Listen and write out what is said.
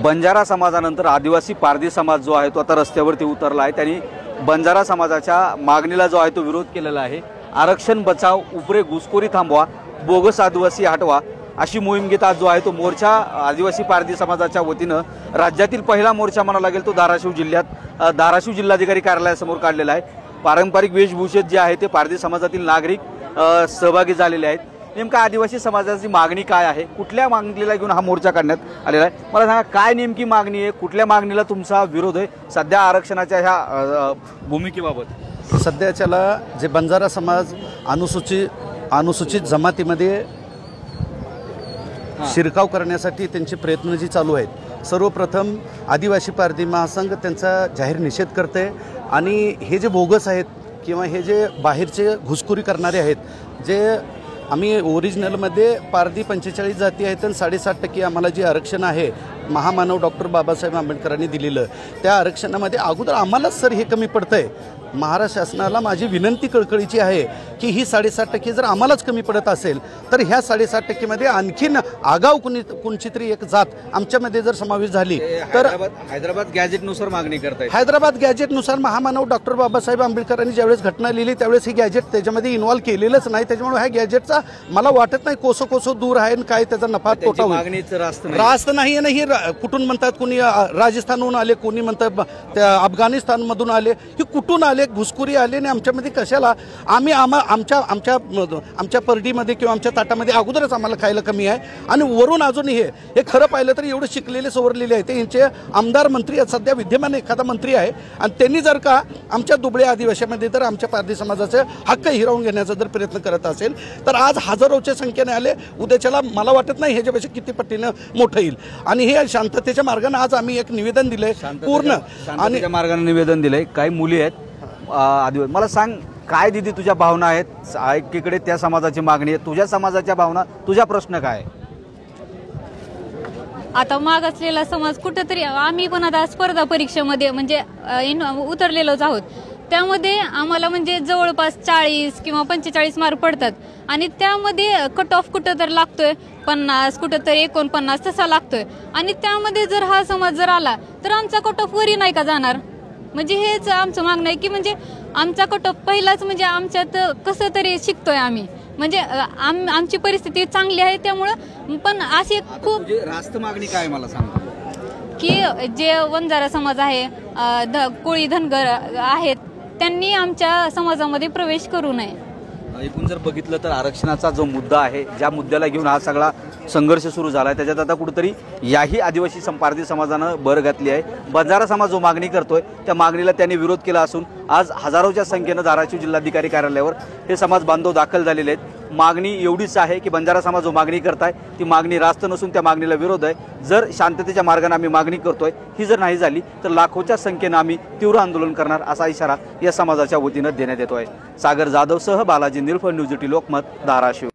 बंजारा समाजानंतर आदिवासी पारधी समाज जो आहे तो आता रस्त्यावरती उतरला आहे। त्यांनी बंजारा समाजाच्या मागणीला जो आहे तो विरोध केलेला आहे। आरक्षण बचाव, उपरे घुसखोरी थांबवा, बोगस आदिवासी हटवा अशी मोहीम घेत आज जो आहे तो मोर्चा आदिवासी पारधी समाजाच्या वतीनं राज्यातील पहिला मोर्चा म्हणावा लागेल तो धाराशिव जिल्ह्यात धाराशिव जिल्हाधिकारी कार्यालयासमोर काढलेला आहे। पारंपरिक वेशभूषेत जे आहे ते पारधी समाजातील नागरिक सहभागी झालेले आहेत। नेमका आदिवासी समाजाची मागणी काय आहे, कुठल्या मागणीला घेऊन हा मोर्चा काढण्यात आलेला आहे, मला सांगा काय नेमकी मागणी आहे, कुठल्या मागणीला तुमचा विरोध आहे सध्या आरक्षणाच्या ह्या भूमिकेबाबत? सध्याच्याला जे बंजारा समाज अनुसूचित जमातीमध्ये शिरकाव करण्यासाठी त्यांचे प्रयत्न जी चालू आहेत, सर्वप्रथम आदिवासी पारधी महासंघ त्यांचा जाहीर निषेध करते आणि हे जे बोगस आहेत किंवा हे जे बाहेरचे घुसखोरी करणारे आहेत, जे आम्ही ओरिजिनलमध्ये पारधी 45 जाती आहेत आणि 7.5% आम्हाला जे आरक्षण आहे महामानव डॉक्टर बाबासाहेब आंबेडकरांनी दिलेलं, त्या आरक्षणामध्ये अगोदर आम्हालाच सर हे कमी पडतंय। महाराष्ट्र शासनाला माझी विनंती कळकळीची आहे की ही 7.5% जर आम्हालाच कमी पडत असेल तर ह्या 7.5% मध्ये आणखीन आगाऊ कोणची तरी एक जात आमच्यामध्ये जर समावेश झाली तर हैदराबाद गॅजेटनुसार मागणी करताय। हैदराबाद गॅजेटनुसार महामानव डॉक्टर बाबासाहेब आंबेडकरांनी ज्यावेळेस घटना लिहिली त्यावेळेस ही गॅजेट त्याच्यामध्ये इन्व्हॉल्व केलेलंच नाही। त्याच्यामुळे ह्या गॅजेटचा मला वाटत नाही कोसो दूर आहे आणि काय त्याचा नफा तोटा होईल। रास्त नाही आणि ही कुठून म्हणतात, कोणी राजस्थानहून आले, कोणी म्हणतात अफगाणिस्तानमधून आले, ही कुठून आले, घुसखोरी आले आणि आमच्यामध्ये कशाला आम्ही आमच्या परडीमध्ये किंवा आमच्या ताटामध्ये अगोदरच आम्हाला खायला कमी आहे आणि वरून अजून हे खरं पाहिलं तर एवढे शिकलेले सवरलेले आहेत, यांचे आमदार मंत्री सध्या विद्यमान एखादा मंत्री आहे आणि त्यांनी जर का आमच्या दुबळ्या आदिवासीमध्ये तर आमच्या पारधी समाजाचे हक्क हिरावून घेण्याचा जर प्रयत्न करत असेल तर आज हजारोच्या संख्येने आले, उद्याच्याला मला वाटत नाही ह्याच्यापेक्षा किती पट्टीनं मोठं येईल। आणि हे शांततेच्या मार्गाने आज आम्ही एक निवेदन दिलंय पूर्ण आणि मार्गाने निवेदन दिलंय। काही मुली आहेत आदिवासी, मला सांग काय दिदी तुझ्या भावना आहेत? एकीकडे त्या समाजाची मागणी आहे, तुझ्या समाजाच्या भावना, तुझा प्रश्न काय? आता मागासलेला समाज कुठेतरी आम्ही पण आता स्पर्धा परीक्षेमध्ये म्हणजे उतरलेलोच आहोत, त्यामध्ये आम्हाला म्हणजे जवळपास 40 किंवा 45 मार्क पडतात आणि त्यामध्ये कट ऑफ कुठं तर लागतोय 50, कुठं तर 49 तसा लागतोय आणि त्यामध्ये जर हा समाज जर आला तर आमचा कट ऑफ वरी नाही का जाणार? म्हणजे हेच आमचं मागणं आहे की म्हणजे आमचा कट ऑफ पहिलाच म्हणजे आमच्यात कसं तरी शिकतोय आम्ही, म्हणजे आमची परिस्थिती चांगली आहे त्यामुळं पण अशी खूप रास्त मागणी काय मला सांग की जे वंजारा समाज आहे, कोळी धनगर आहेत, त्यांनी आमच्या समाजामध्ये प्रवेश करू नये। एकूण जर बघितलं तर आरक्षणाचा जो मुद्दा आहे, ज्या मुद्द्याला घेऊन हा सगळा संघर्ष सुरू झाला आहे, त्याच्यात आता कुठेतरी याही आदिवासी पारधी समाजानं भर घातली आहे। बंजारा समाज जो मागणी करतोय त्या मागणीला त्यांनी विरोध केला असून आज हजारोच्या संख्येनं धाराशिव जिल्हाधिकारी कार्यालयावर हे समाज बांधव दाखल झालेले आहेत। मागणी एवढीच आहे की बंजारा समाज जो मागणी करताय ती मागणी रास्त नसून त्या मागणीला विरोध आहे। जर शांततेच्या मार्गाने आम्ही मागणी करतोय ही जर नाही झाली तर लाखोच्या संख्येनं आम्ही तीव्र आंदोलन करणार असा इशारा या समाजाच्या वतीनं देण्यात येतोय। सागर जाधव सह बालाजी निलफळ, न्यूज 18 लोकमत, धाराशिव।